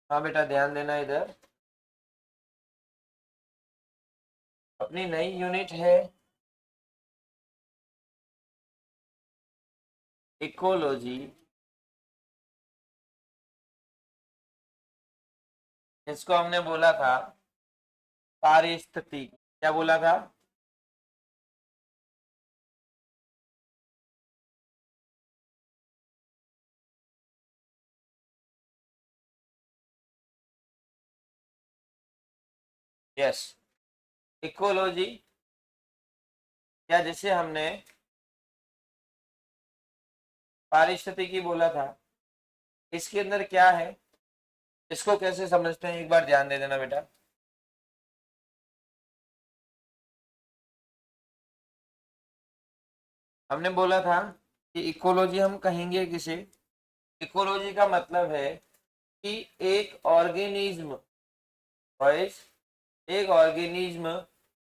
हाँ बेटा ध्यान देना इधर। अपनी नई यूनिट है इकोलॉजी। इसको हमने बोला था पारिस्थितिकी। क्या बोला था? Yes, ecology. या जिसे हमने पारिस्थितिकी बोला था, इसके अंदर क्या है, इसको कैसे समझते हैं एक बार ध्यान दे देना बेटा। हमने बोला था कि इकोलॉजी हम कहेंगे किसे, इकोलॉजी का मतलब है कि एक ऑर्गेनिज्म, एक ऑर्गेनिज्म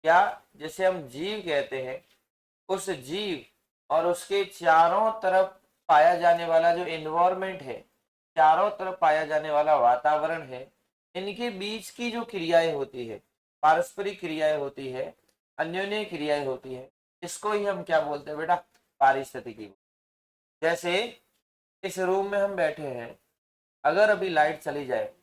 या जिसे हम जीव कहते हैं, उस जीव और उसके चारों तरफ पाया जाने वाला जो एनवायरमेंट है, चारों तरफ पाया जाने वाला वातावरण है, इनके बीच की जो क्रियाएं होती है, पारस्परिक क्रियाएं होती है, अन्योन्य क्रियाएं होती है, इसको ही हम क्या बोलते हैं बेटा? पारिस्थितिकी। जैसे इस रूम में हम बैठे हैं, अगर अभी लाइट चली जाए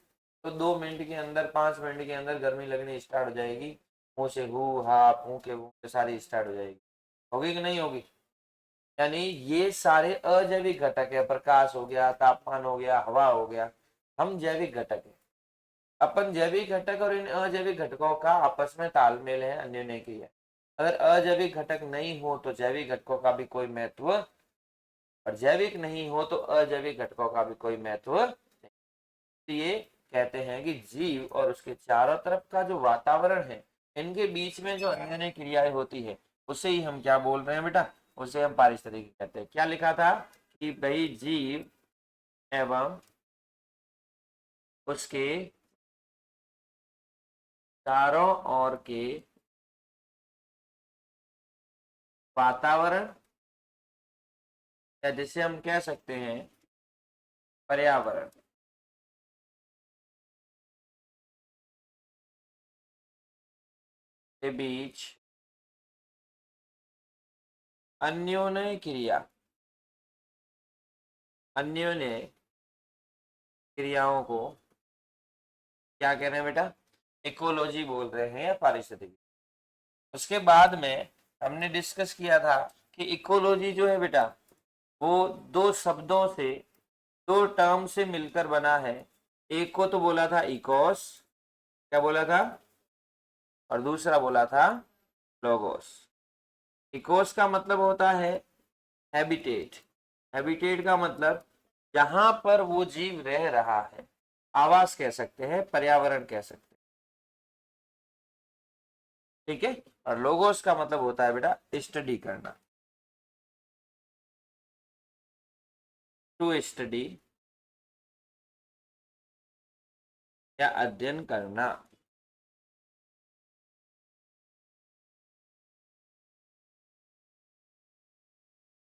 तो 2 मिनट के अंदर, 5 मिनट के अंदर गर्मी लगनी स्टार्ट हो जाएगी। मुंह से हु हा फूके वूके सारी स्टार्ट हो जाएगी। होगी कि नहीं होगी? यानी ये सारे अजैविक घटक है, प्रकाश हो गया, तापमान हो गया, हवा हो गया, हम जैविक घटक है। अपन जैविक घटक और इन अजैविक घटकों का आपस में तालमेल है, अन्योन्य क्रिया। अगर अजैविक घटक नहीं हो तो जैविक घटकों का भी कोई महत्व, और जैविक नहीं हो तो अजैविक घटकों का भी कोई महत्व नहीं। तो ये कहते हैं कि जीव और उसके चारों तरफ का जो वातावरण है, इनके बीच में जो अन्य क्रियाएं होती है, उसे ही हम क्या बोल रहे हैं बेटा? उसे हम पारिस्थितिकी कहते हैं। क्या लिखा था कि भाई जीव एवं उसके चारों ओर के वातावरण, या जिसे हम कह सकते हैं पर्यावरण, के बीच अन्योन्य क्रिया, अन्योन्य क्रियाओं को क्या कह रहे हैं बेटा? इकोलॉजी बोल रहे हैं या पारिस्थितिकी। उसके बाद में हमने डिस्कस किया था कि इकोलॉजी जो है बेटा, वो दो शब्दों से, दो टर्म से मिलकर बना है। एक को तो बोला था इकोस, क्या बोला था? और दूसरा बोला था लोगोस। इकोस का मतलब होता है हैबिटेट। हैबिटेट का मतलब जहां पर वो जीव रह रहा है, आवास कह सकते हैं, पर्यावरण कह सकते हैं। ठीक है। और लोगोस का मतलब होता है बेटा स्टडी करना, टू स्टडी या अध्ययन करना।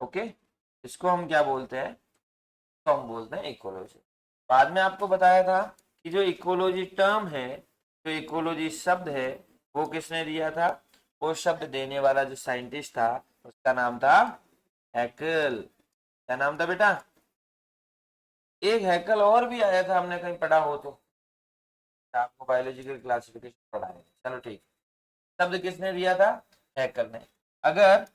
ओके, इसको हम क्या बोलते हैं? तो हम बोलते हैं इकोलॉजी। बाद में आपको बताया था कि जो इकोलॉजी टर्म है, जो इकोलॉजी शब्द है, वो किसने दिया था? वो शब्द देने वाला जो साइंटिस्ट था, उसका नाम था हैकल। क्या नाम था बेटा? एक हैकल और भी आया था, हमने कहीं पढ़ा हो तो। आपको बायोलॉजिकल क्लासिफिकेशन पढ़ा है, चलो ठीक। शब्द किसने दिया था? हैकल ने। अगर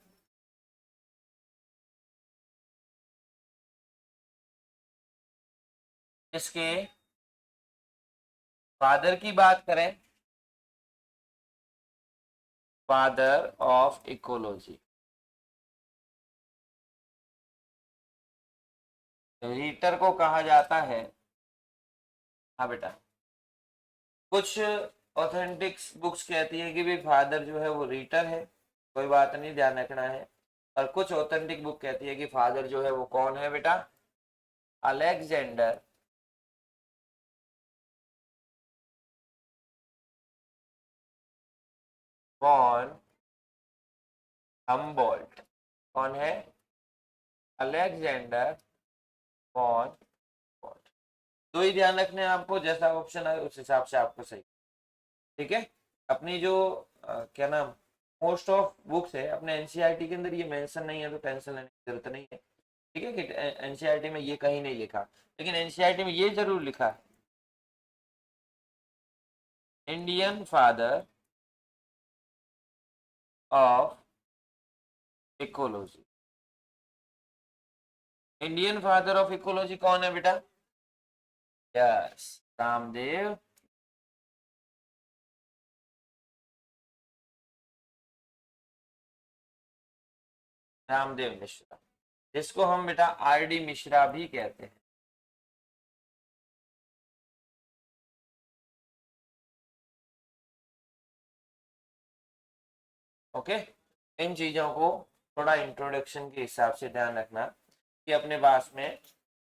इसके फादर की बात करें, फादर ऑफ इकोलॉजी, रीटर को कहा जाता है। हाँ बेटा, कुछ ऑथेंटिक बुक्स कहती है कि भाई फादर जो है वो रीटर है, कोई बात नहीं, ध्यान रखना है। और कुछ ऑथेंटिक बुक कहती है कि फादर जो है वो कौन है बेटा? Alexander von Humboldt. कौन है? Alexander von Humboldt. दो ही ध्यान रखने हैं आपको, जैसा ऑप्शन आए उस हिसाब से आपको सही। ठीक है, अपनी जो क्या नाम मोस्ट ऑफ बुक्स है अपने एनसीईआरटी के अंदर ये मेंशन नहीं है, तो टेंशन लेने की जरूरत नहीं है। ठीक है, कि एनसीईआरटी में ये कहीं नहीं लिखा, लेकिन एनसीईआरटी में ये जरूर लिखा है, Indian father of ecology. Indian father of ecology कौन है बेटा? यस, रामदेव रामदेव मिश्रा, जिसको हम बेटा आर डी मिश्रा भी कहते हैं। ओके, इन चीजों को थोड़ा इंट्रोडक्शन के हिसाब से ध्यान रखना कि अपने पास में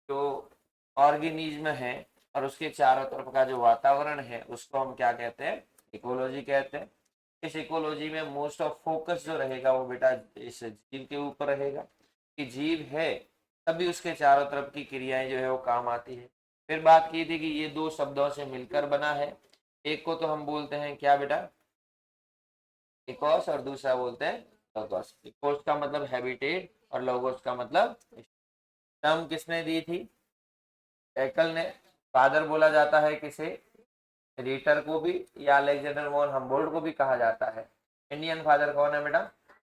जो ऑर्गेनिज्म है और उसके चारों तरफ का जो वातावरण है उसको हम क्या कहते हैं? इकोलॉजी कहते हैं। इस इकोलॉजी में मोस्ट ऑफ फोकस जो रहेगा वो बेटा इस जीव के ऊपर रहेगा, कि जीव है तभी उसके चारों तरफ की क्रियाएं जो है वो काम आती है। फिर बात की थी कि ये दो शब्दों से मिलकर बना है, एक को तो हम बोलते हैं क्या बेटा? इकोस, और दूसरा बोलते हैं लोगोस। इकोस का मतलब हैबिटेट और लोगोस का मतलब टर्म किसने दी थी? हैकल ने। फादर बोला जाता है किसे? रीटर को भी, या अलेक्जेंडर मोहन हम्बोल्ट को भी कहा जाता है। इंडियन फादर कौन है बेटा?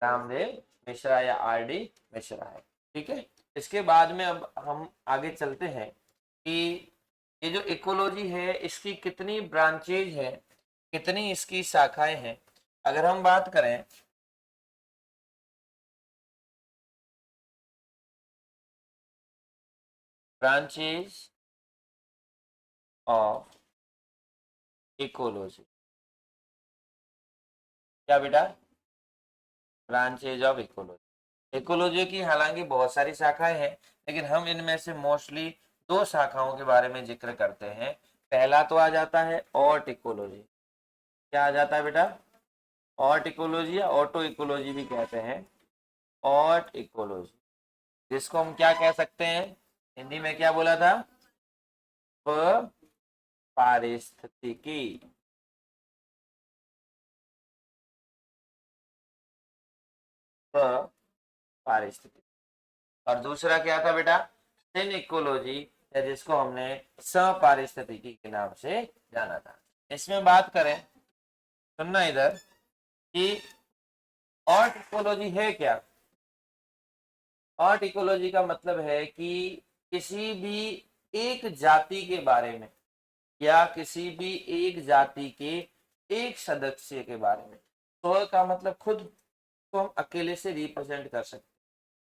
रामदेव मिश्रा या आर डी मिश्रा है। ठीक है, इसके बाद में अब हम आगे चलते हैं कि ये जो इकोलॉजी है इसकी कितनी ब्रांचेज है, कितनी इसकी शाखाएं हैं। अगर हम बात करें ब्रांचेज ऑफ इकोलॉजी, क्या बेटा? Branches of ecology. इकोलॉजी की हालांकि बहुत सारी शाखाएं हैं, लेकिन हम इनमें से मोस्टली दो शाखाओं के बारे में जिक्र करते हैं। पहला तो आ जाता है ऑट इकोलॉजी। क्या आ जाता है बेटा? ऑट इकोलॉजी या ऑटो इकोलॉजी भी कहते हैं। ऑट इकोलॉजी, जिसको हम क्या कह सकते हैं? हिंदी में क्या बोला था? पारिस्थितिकी। पारिस्थितिकी। और दूसरा क्या था बेटा? सिन इकोलॉजी, या जिसको हमने सपारिस्थितिकी के नाम से जाना था। इसमें बात करें, सुनना इधर, कि ऑट इकोलॉजी है क्या? ऑट इकोलॉजी का मतलब है कि किसी भी एक जाति के बारे में, या किसी भी एक जाति के एक सदस्य के बारे में। तो का मतलब खुद को हम अकेले से रिप्रेजेंट कर सकते हैं।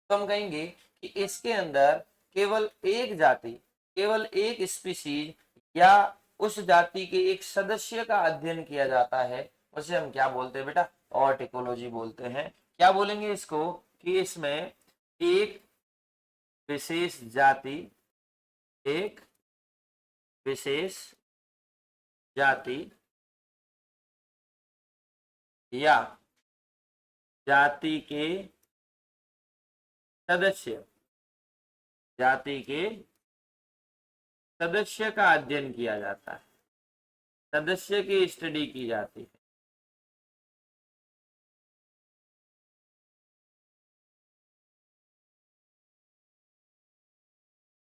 तो हम कहेंगे कि इसके अंदर केवल एक जाति, केवल एक स्पीसीज या उस जाति के एक सदस्य का अध्ययन किया जाता है, उसे हम क्या बोलते हैं बेटा? ऑट इकोलॉजी बोलते हैं। क्या बोलेंगे इसको? कि इसमें एक विशेष जाति, एक विशेष जाति या जाति के सदस्य, जाति के सदस्य का अध्ययन किया जाता है, सदस्य की स्टडी की जाती है।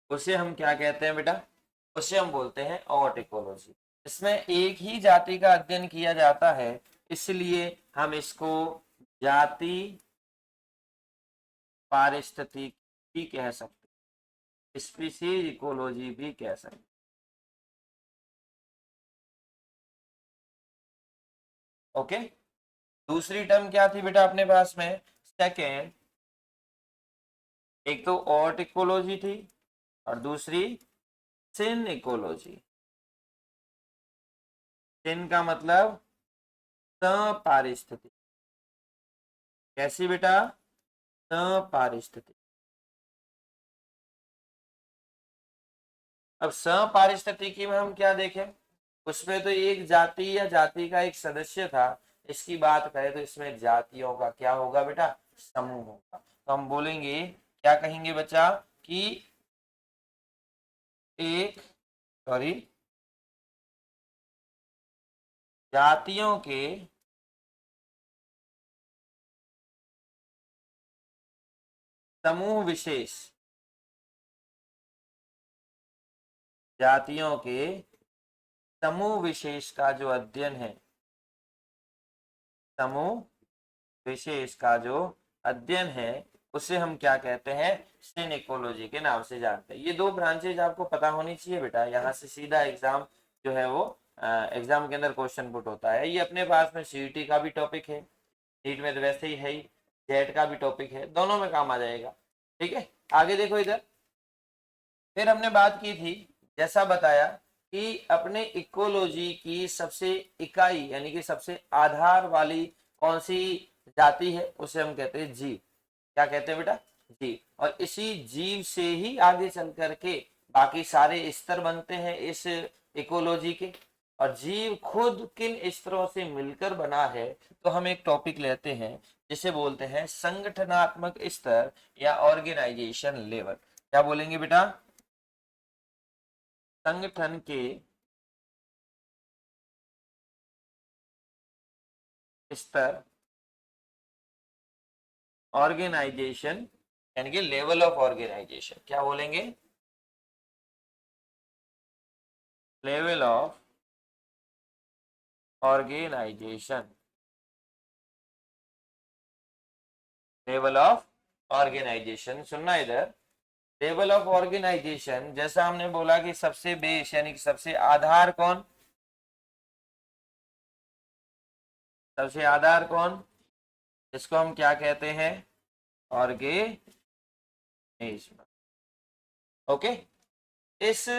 उसे हम क्या कहते हैं बेटा? उसे हम बोलते हैं ऑट इकोलॉजी। इसमें एक ही जाति का अध्ययन किया जाता है, इसलिए हम इसको जाति पारिस्थितिकी कह सकते हैं, स्पीसीज इकोलॉजी भी कह सकते हैं। ओके, दूसरी टर्म क्या थी बेटा अपने पास में? सेकेंड, एक तो ऑट इकोलॉजी थी और दूसरी सिन इकोलॉजी। सिन का मतलब सपारिस्थितिकी। कैसी बेटा? सपारिस्थितिकी। अब सपारिस्थितिकी में हम क्या देखें? उसमें तो एक जाति या जाति का एक सदस्य था। इसकी बात करें तो इसमें जातियों का क्या होगा बेटा? समूह होगा। तो हम बोलेंगे, क्या कहेंगे बच्चा? कि एक सॉरी, जातियों के समूह विशेष, जातियों के समूह विशेष का जो अध्ययन है, समूह विशेष का जो अध्ययन है, उसे हम क्या कहते हैं, सिनेकोलॉजी के नाम से जानते हैं। ये दो ब्रांचेज आपको पता होनी चाहिए बेटा, यहाँ से सीधा एग्जाम जो है वो एग्जाम के अंदर क्वेश्चन पुट होता है। ये अपने पास में सीईटी का भी टॉपिक है, नीट में तो वैसे ही है ही, जेट का भी टॉपिक है, दोनों में काम आ जाएगा। ठीक है, आगे देखो इधर। फिर हमने बात की थी, जैसा बताया कि अपने इकोलॉजी की सबसे इकाई यानी कि सबसे आधार वाली कौन सी जाति है, उसे हम कहते हैं जीव। क्या कहते हैं बेटा, जीव। और इसी जीव से ही आगे चल करके बाकी सारे स्तर बनते हैं इस इकोलॉजी के। और जीव खुद किन स्तरों से मिलकर बना है, तो हम एक टॉपिक लेते हैं जिसे बोलते हैं संगठनात्मक स्तर या ऑर्गेनाइजेशन लेवल। क्या बोलेंगे बेटा, संगठन के स्तर, ऑर्गेनाइजेशन यानी कि लेवल ऑफ ऑर्गेनाइजेशन। क्या बोलेंगे, level of organisation, level of organisation. सुनना इधर, लेवल ऑफ ऑर्गेनाइजेशन, जैसा हमने बोला कि सबसे बेस यानी कि सबसे आधार कौन, सबसे आधार कौन, इसको हम क्या कहते हैं, ऑर्गेनिज्म। ओके, इस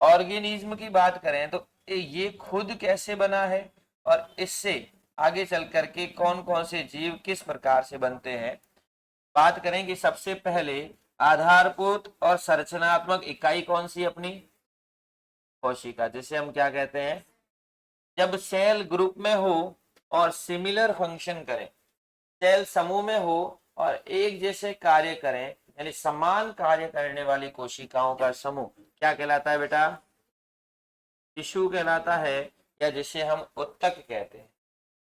ऑर्गेनिज्म की बात करें तो ये खुद कैसे बना है और इससे आगे चल करके कौन कौन से जीव किस प्रकार से बनते हैं। बात करें कि सबसे पहले आधारभूत और संरचनात्मक इकाई कौन सी अपनी, कोशिका, जिसे हम क्या कहते हैं, जब सेल ग्रुप में हो और सिमिलर फंक्शन करें, सेल समूह में हो और एक जैसे कार्य करें, यानी समान कार्य करने वाली कोशिकाओं का समूह क्या कहलाता है बेटा, टिश्यू कहलाता है, या जिसे हम उत्तक कहते हैं।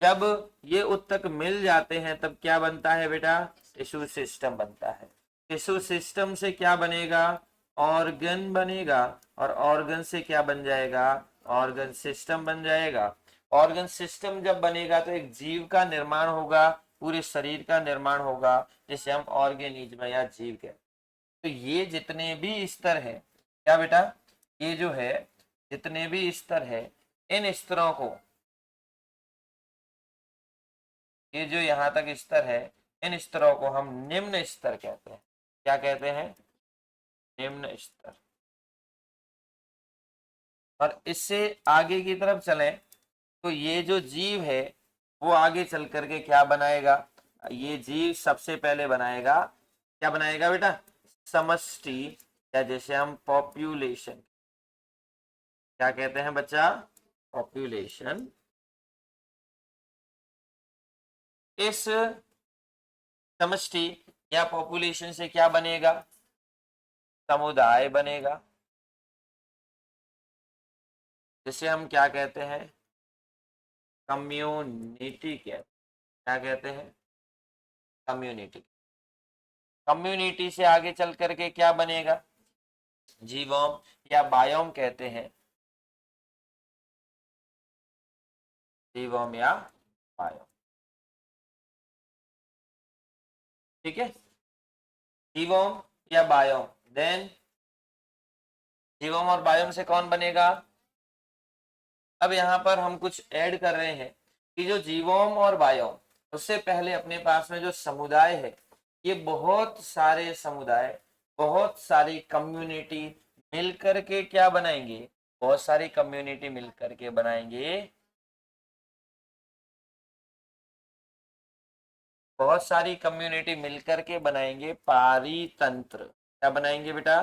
जब ये उत्तक मिल जाते हैं तब क्या बनता है बेटा, टिश्यू सिस्टम बनता है। टिश्यू सिस्टम से क्या बनेगा, ऑर्गन बनेगा, और ऑर्गन से क्या बन जाएगा, ऑर्गन सिस्टम बन जाएगा। ऑर्गन सिस्टम जब बनेगा तो एक जीव का निर्माण होगा, पूरे शरीर का निर्माण होगा, जिसे हम ऑर्गेनिज्म या जीव कहते हैं। तो ये जितने भी स्तर है, क्या बेटा, ये जो है जितने भी स्तर है, इन स्तरों को, ये जो यहाँ तक स्तर है, इन स्तरों को हम निम्न स्तर कहते हैं। क्या कहते हैं, निम्न स्तर। और इससे आगे की तरफ चलें तो ये जो जीव है वो आगे चल करके क्या बनाएगा, ये जीव सबसे पहले बनाएगा, क्या बनाएगा बेटा, समष्टि, या जैसे हम पॉपुलेशन, क्या कहते हैं बच्चा, पॉपुलेशन। इस समष्टि या पॉपुलेशन से क्या बनेगा, समुदाय बनेगा, जिसे हम क्या कहते हैं, कम्युनिटी कहते हैं। क्या कहते हैं, कम्युनिटी। कम्युनिटी से आगे चल करके क्या बनेगा, जीवोम या बायोम कहते हैं, जीवोम या बायोम। ठीक है, जीवोम या बायोम, देन जीवोम और बायोम से कौन बनेगा। अब यहाँ पर हम कुछ ऐड कर रहे हैं कि जो जीवोम और बायोम, उससे पहले अपने पास में जो समुदाय है, ये बहुत सारे समुदाय, बहुत सारी कम्युनिटी मिलकर के क्या बनाएंगे, बहुत सारी कम्युनिटी मिलकर के बनाएंगे, बहुत सारी कम्युनिटी मिलकर के बनाएंगे पारितंत्र। क्या बनाएंगे बेटा,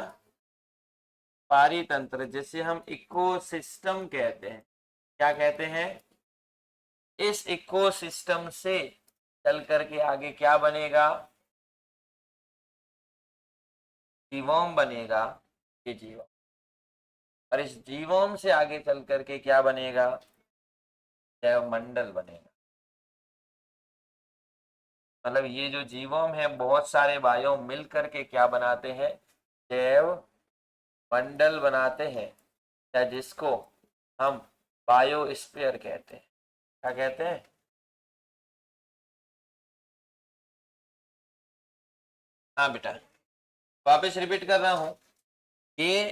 पारितंत्र, जिसे हम इकोसिस्टम कहते हैं। क्या कहते हैं, इस इकोसिस्टम से चल करके आगे क्या बनेगा, जीवोम बनेगा, ये जीवोम। और इस जीवोम से आगे चल करके क्या बनेगा, जैव मंडल बनेगा। मतलब ये जो जीवोम है बहुत सारे बायोम मिल करके क्या बनाते हैं, जैव मंडल बनाते हैं, या जिसको हम बायोस्फीयर कहते हैं। क्या कहते हैं, हाँ बेटा, वापस रिपीट कर रहा हूं कि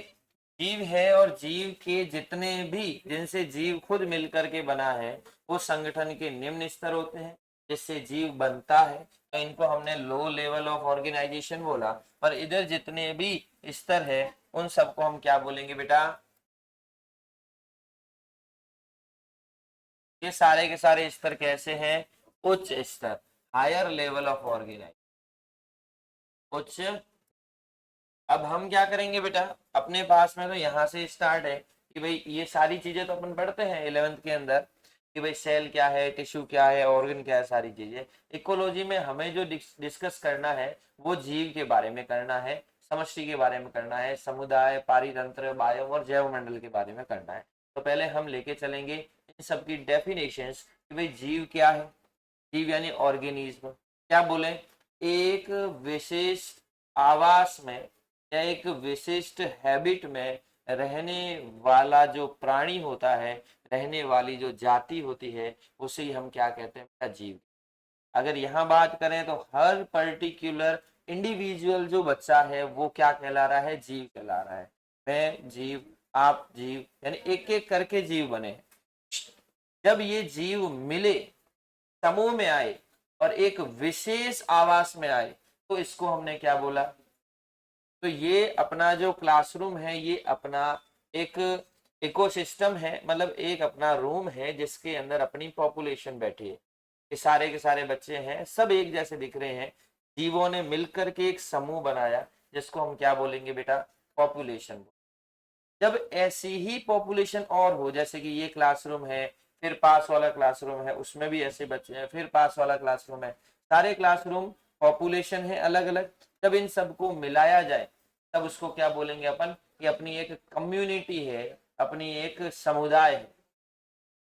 जीव है और जीव के जितने भी जिनसे जीव खुद मिलकर के बना है वो संगठन के निम्न स्तर होते हैं जिससे जीव बनता है, तो इनको हमने लो लेवल ऑफ ऑर्गेनाइजेशन बोला। और इधर जितने भी स्तर है उन सबको हम क्या बोलेंगे बेटा, ये सारे के सारे स्तर कैसे हैं, उच्च स्तर, हायर लेवल ऑफ ऑर्गेनाइजेशन, उच्च। अब हम क्या करेंगे बेटा, अपने पास में तो यहाँ से स्टार्ट है कि भाई ये सारी चीजें तो अपन पढ़ते हैं 11th के अंदर कि भाई सेल क्या है, टिश्यू क्या है, ऑर्गन क्या है, सारी चीजें। इकोलॉजी में हमें जो डिस्कस करना है वो जीव के बारे में करना है, समष्टि के बारे में करना है, समुदाय, पारितंत्र, बायोम और जैव मंडल के बारे में करना है। तो पहले हम लेके चलेंगे इन सबकी डेफिनेशंस कि भाई जीव क्या है। जीव यानी ऑर्गेनिज्म, क्या बोले, एक विशेष आवास में या एक विशिष्ट हैबिट में रहने वाला जो प्राणी होता है, रहने वाली जो जाति होती है, उसे ही हम क्या कहते हैं, जीव। अगर यहाँ बात करें तो हर पर्टिकुलर इंडिविजुअल जो बच्चा है वो क्या कहला रहा है, जीव कहला रहा है। मैं जीव, आप जीव, यानी एक एक करके जीव बने। जब ये जीव मिले, समूह में आए और एक विशेष आवास में आए, तो इसको हमने क्या बोला, तो ये अपना जो क्लासरूम है ये अपना एक इकोसिस्टम है, मतलब एक अपना रूम है जिसके अंदर अपनी पॉपुलेशन बैठी है। ये सारे के सारे बच्चे हैं, सब एक जैसे दिख रहे हैं, जीवों ने मिलकर के एक समूह बनाया जिसको हम क्या बोलेंगे बेटा, पॉपुलेशन। जब ऐसी ही पॉपुलेशन और हो, जैसे कि ये क्लासरूम है, फिर पास वाला क्लासरूम है उसमें भी ऐसे बच्चे हैं, फिर पास वाला क्लासरूम है, सारे क्लासरूम पॉपुलेशन है अलग अलग, जब इन सबको मिलाया जाए तब उसको क्या बोलेंगे अपन, कि अपनी एक कम्युनिटी है, अपनी एक समुदाय है।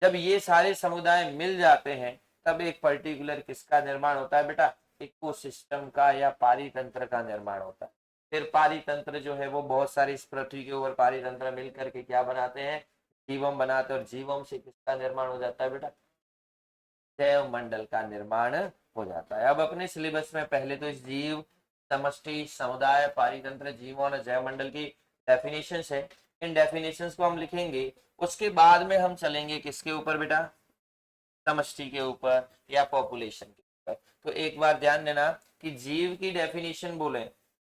जब ये सारे समुदाय मिल जाते हैं तब एक पर्टिकुलर किसका निर्माण होता है बेटा, इकोसिस्टम का या पारितंत्र का निर्माण होता है। फिर पारितंत्र जो है वो बहुत सारी इस पृथ्वी के ऊपर पारितंत्र मिल करके क्या बनाते हैं, जीवम बनाते हैं, और जीवम से किसका निर्माण हो जाता है बेटा, जैव मंडल का निर्माण हो जाता है। अब अपने सिलेबस में पहले तो इस जीव, समष्टि, समुदाय, पारितंत्र, जीवों और जैव मंडल की डेफिनेशंस है, इन डेफिनेशंस को हम लिखेंगे। उसके बाद में हम चलेंगे किसके ऊपर बेटा, समष्टि के ऊपर या पॉपुलेशन के ऊपर। तो एक बार ध्यान देना कि जीव की डेफिनेशन बोले,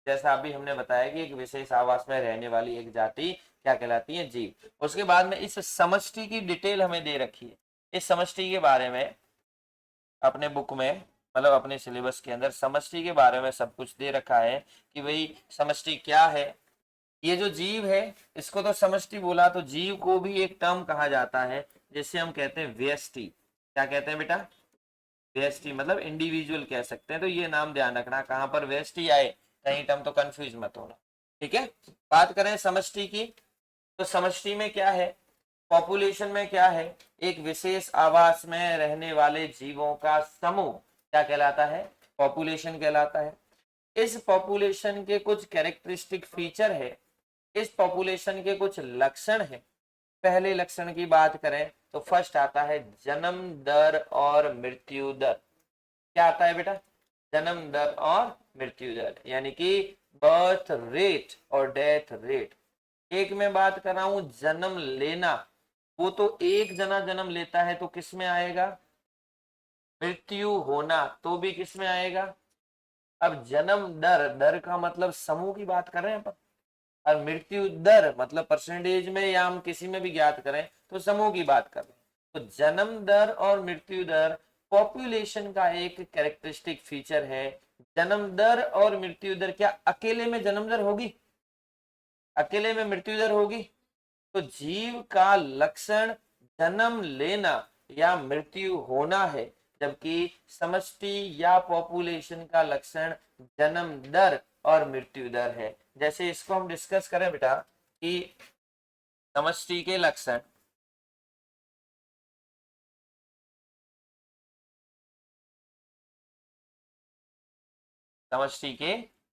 जैसा अभी हमने बताया कि एक विशेष आवास में रहने वाली एक जाति क्या कहलाती है, जीव। उसके बाद में इस समष्टि की डिटेल हमें दे रखी है, इस समष्टि के बारे में अपने बुक में, मतलब अपने सिलेबस के अंदर समष्टि के बारे में सब कुछ दे रखा है कि भाई समष्टि क्या है। ये जो जीव है इसको तो समष्टि बोला, तो जीव को भी एक टर्म कहा जाता है जिसे हम कहते हैं व्यष्टि। क्या कहते हैं बेटा, व्यष्टि मतलब इंडिविजुअल कह सकते हैं। तो ये नाम ध्यान रखना, कहां पर व्यष्टि आए कहीं टर्म तो कंफ्यूज मत होना, ठीक है। बात करें समष्टि की, तो समष्टि में क्या है, पॉपुलेशन में क्या है, एक विशेष आवास में रहने वाले जीवों का समूह क्या कहलाता है, पॉपुलेशन कहलाता है। इस पॉपुलेशन के कुछ कैरेक्टरिस्टिक फीचर है, इस पॉपुलेशन के कुछ लक्षण है। पहले लक्षण की बात करें तो फर्स्ट आता है जन्म दर और मृत्यु दर। क्या आता है बेटा, जन्म दर और मृत्यु दर, यानी कि बर्थ रेट और डेथ रेट। एक में बात कर रहा हूं जन्म लेना, वो तो एक जना जन्म लेता है तो किस में आएगा, मृत्यु होना तो भी किस में आएगा। अब जन्म दर, दर का मतलब समूह की बात कर रहे हैं अपन, और मृत्यु दर मतलब परसेंटेज में या हम किसी में भी ज्ञात करें तो समूह की बात कर रहे हैं। तो जन्म दर और मृत्यु दर पॉपुलेशन का एक कैरेक्टरिस्टिक फीचर है। जन्म दर और मृत्यु दर, क्या अकेले में जन्म दर होगी, अकेले में मृत्यु दर होगी। तो जीव का लक्षण जन्म लेना या मृत्यु होना है, जबकि समष्टि या पॉपुलेशन का लक्षण जन्म दर और मृत्यु दर है। जैसे इसको हम डिस्कस करें बेटा कि समष्टि के लक्षण, समष्टि के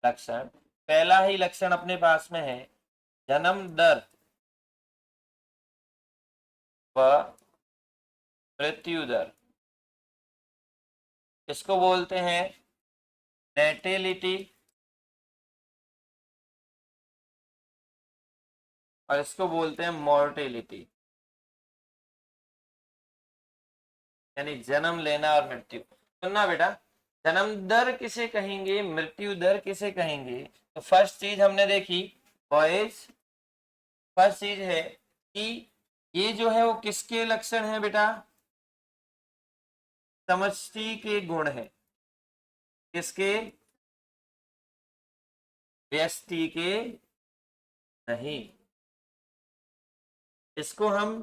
लक्षण। पहला ही लक्षण अपने पास में है जन्म दर व मृत्यु दर। इसको बोलते हैं नेटेलिटी और इसको बोलते हैं मॉर्टेलिटी, यानी जन्म लेना और मृत्यु। सुनना बेटा, जन्म दर किसे कहेंगे, मृत्यु दर किसे कहेंगे? तो फर्स्ट चीज हमने देखी बॉयज, फर्स्ट चीज है कि ये जो है वो किसके लक्षण है बेटा? समष्टि के गुण है। किसके? व्यष्टि के नहीं। इसको हम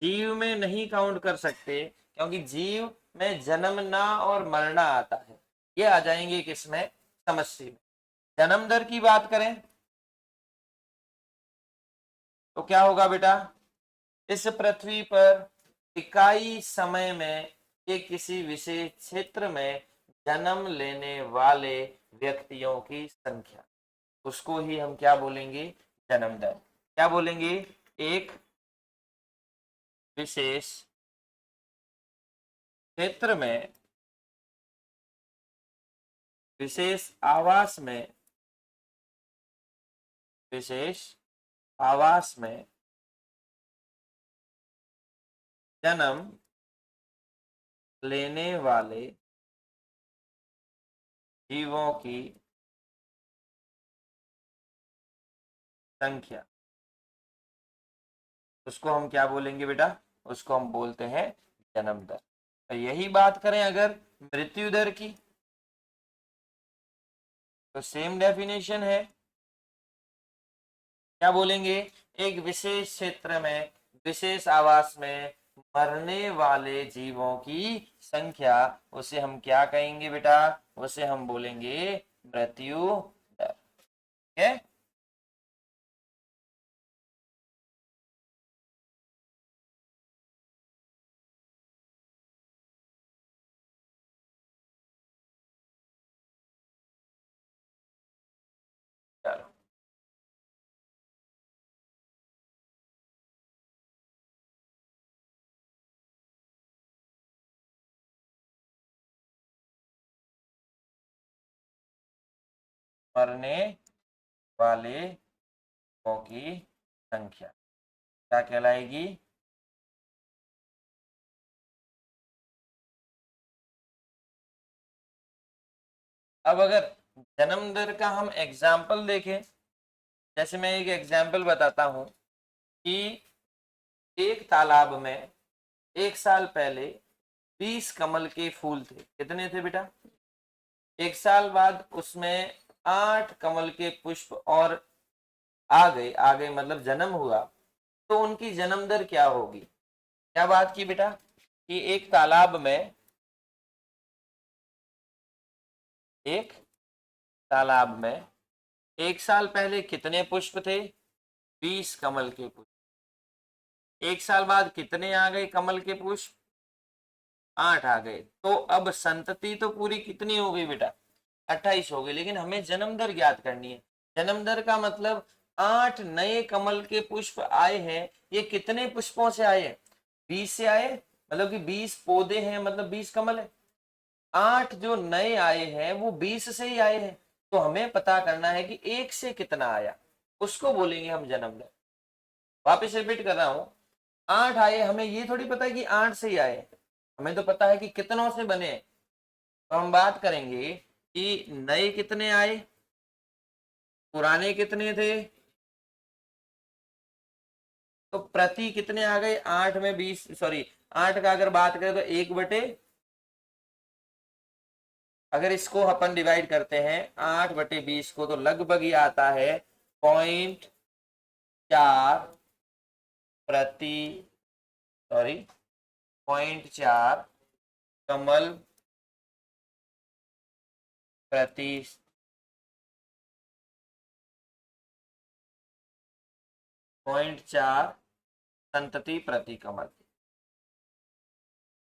जीव में नहीं काउंट कर सकते, क्योंकि जीव में जन्मना और मरना आता है। ये आ जाएंगे किसमें? समष्टि में। जन्म दर की बात करें तो क्या होगा बेटा? इस पृथ्वी पर इकाई समय में ये किसी विशेष क्षेत्र में जन्म लेने वाले व्यक्तियों की संख्या, उसको ही हम क्या बोलेंगे? जन्म दर। क्या बोलेंगे? एक विशेष क्षेत्र में, विशेष आवास में, विशेष आवास में जन्म लेने वाले जीवों की संख्या, उसको हम क्या बोलेंगे बेटा? उसको हम बोलते हैं जन्म दर। यही बात करें अगर मृत्यु दर की, तो सेम डेफिनेशन है। क्या बोलेंगे? एक विशेष क्षेत्र में, विशेष आवास में मरने वाले जीवों की संख्या, उसे हम क्या कहेंगे बेटा? उसे हम बोलेंगे मृत्यु दर। ठीक है? चलो, मरने वाले जीवों की संख्या क्या कहलाएगी? अब अगर जन्म दर का हम एग्जाम्पल देखें, जैसे मैं एक एग्जाम्पल बताता हूं कि एक तालाब में एक साल पहले 20 कमल के फूल थे। कितने थे बेटा? एक साल बाद उसमें 8 कमल के पुष्प और आ गए मतलब जन्म हुआ। तो उनकी जन्म दर क्या होगी? क्या बात की बेटा कि एक तालाब में, एक तालाब में एक साल पहले कितने पुष्प थे? 20 कमल के पुष्प। एक साल बाद कितने आ गए कमल के पुष्प? 8 आ गए। तो अब संतति तो पूरी कितनी हो गई बेटा? 28 हो गई। लेकिन हमें जन्म दर ज्ञात करनी है। जन्म दर का मतलब 8 नए कमल के पुष्प आए हैं। ये कितने पुष्पों से आए हैं? 20 से आए, मतलब कि 20 पौधे हैं, मतलब 20 कमल है। 8 जो नए आए हैं वो 20 से ही आए हैं। तो हमें पता करना है कि एक से कितना आया, उसको बोलेंगे हम जन्म दर। वापिस रिपीट कर रहा हूं, 8 आए, हमें ये थोड़ी पता है कि 8 से ही आए, हमें तो पता है कि कितनों से बने। तो हम बात करेंगे कि नए कितने आए, पुराने कितने थे, तो प्रति कितने आ गए? 8 में 20, सॉरी 8 का अगर बात करें तो 1/, अगर इसको अपन डिवाइड करते हैं 8/20 को, तो लगभग ही आता है 0.4 प्रति, सॉरी 0.4 कमल प्रति 0.4 संतति प्रति कमल,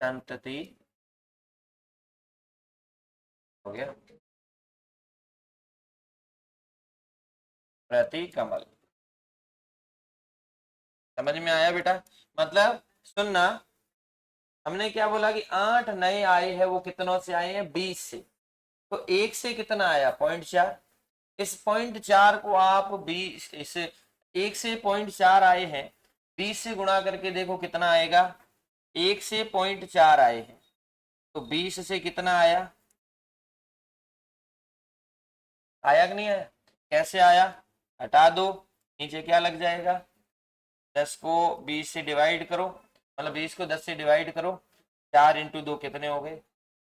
संतति हो गया प्रति कमल। समझ में आया बेटा? मतलब सुनना, हमने क्या बोला कि 8 नए आए हैं, वो कितनों से आए हैं? 20 से। तो 1 से कितना आया? 0.4। इस 0.4 को आप 20 इसे 1 से 0.4 आए हैं, 20 से गुणा करके देखो कितना आएगा। 1 से 0.4 आए हैं तो 20 से कितना आया? आया कि नहीं आया? कैसे आया? हटा दो, नीचे क्या लग जाएगा? 10 को 20 से डिवाइड करो, मतलब 20 को 10 से डिवाइड करो, 4 इंटू 2 कितने हो गए?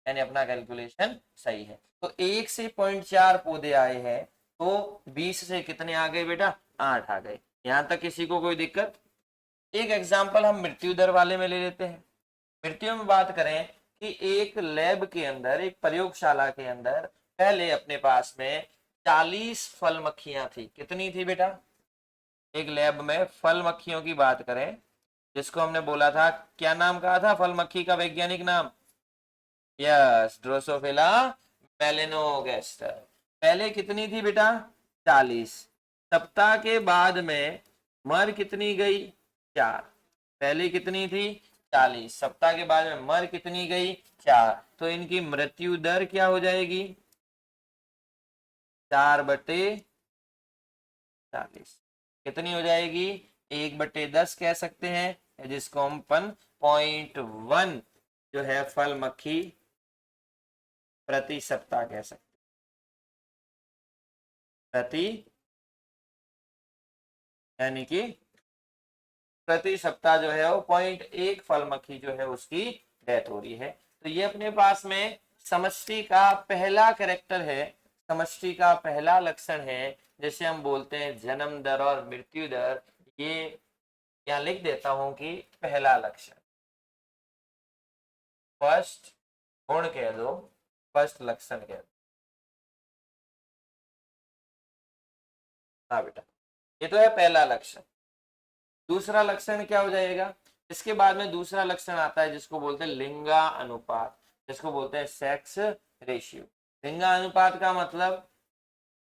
यानी अपना कैलकुलेशन सही है। तो 1 से 0.4 पौधे आए हैं तो 20 से कितने आ गए बेटा? 8 आ गए। यहां तक किसी को कोई दिक्कत? एक एग्जाम्पल हम मृत्यु दर वाले में ले लेते हैं। मृत्यु में बात करें कि एक लैब के अंदर, एक प्रयोगशाला के अंदर पहले अपने पास में 40 फल मक्खियां थी। कितनी थी बेटा? एक लैब में फल मक्खियों की बात करें, जिसको हमने बोला था, क्या नाम कहा था फल मक्खी का वैज्ञानिक नाम? Yes, Drosophila melanogaster. पहले कितनी थी बेटा? 40। सप्ताह के बाद में मर कितनी गई? 4। पहले कितनी थी? 40। सप्ताह के बाद में मर कितनी गई? 4। तो इनकी मृत्यु दर क्या हो जाएगी? 4/40। कितनी हो जाएगी? 1/10 कह सकते हैं, जिसको हम 0.1 जो है फल मक्खी प्रति सप्ताह कह सकते हैं। प्रति यानी कि प्रति सप्ताह जो है वो 0.1 फल मक्खी जो है उसकी डेथ हो रही है। तो ये अपने पास में समष्टि का पहला कैरेक्टर है, समष्टि का पहला लक्षण है, जैसे हम बोलते हैं जन्म दर और मृत्यु दर। ये यहाँ लिख देता हूं कि पहला लक्षण, फर्स्ट गुण कह दो, फर्स्ट लक्षण कह दो। हाँ बेटा, ये तो है पहला लक्षण। दूसरा लक्षण क्या हो जाएगा? इसके बाद में दूसरा लक्षण आता है जिसको बोलते हैं लिंगा अनुपात, जिसको बोलते हैं सेक्स रेशियो। लिंगा अनुपात का मतलब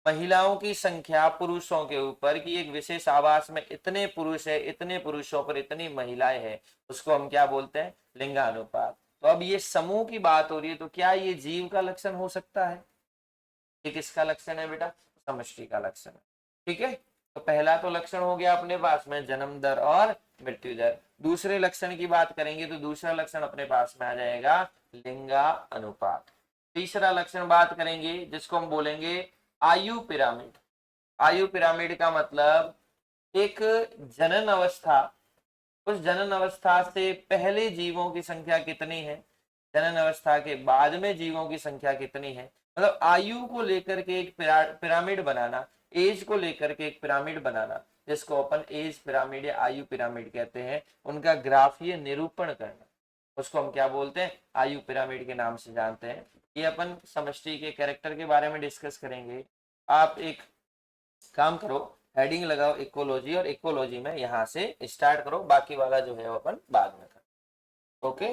महिलाओं की संख्या पुरुषों के ऊपर, कि एक विशेष आवास में इतने पुरुष है, इतने पुरुषों पर इतनी महिलाएं हैं, उसको हम क्या बोलते हैं? लिंगानुपात। तो अब ये समूह की बात हो रही है, तो क्या ये जीव का लक्षण हो सकता है? ये किसका लक्षण है बेटा? समष्टि का लक्षण है। ठीक है, तो पहला तो लक्षण हो गया अपने पास में जन्म दर और मृत्यु दर। दूसरे लक्षण की बात करेंगे तो दूसरा लक्षण अपने पास में आ जाएगा लिंगा अनुपात। तीसरा लक्षण बात करेंगे जिसको हम बोलेंगे आयु पिरामिड। आयु पिरामिड का मतलब एक जनन अवस्था, उस जनन अवस्था से पहले जीवों की संख्या कितनी है, जनन अवस्था के बाद में जीवों की संख्या कितनी है। मतलब आयु को लेकर के एक पिरामिड बनाना, एज को लेकर के एक पिरामिड बनाना, जिसको अपन एज पिरामिड या आयु पिरामिड कहते हैं, उनका ग्राफीय निरूपण करना, उसको हम क्या बोलते हैं? आयु पिरामिड के नाम से जानते हैं। ये अपन समष्टि के कैरेक्टर के बारे में डिस्कस करेंगे। आप एक काम करो, हेडिंग लगाओ इकोलॉजी, और इकोलॉजी में यहाँ से स्टार्ट करो, बाकी वाला जो है वो अपन बाद में करें। ओके।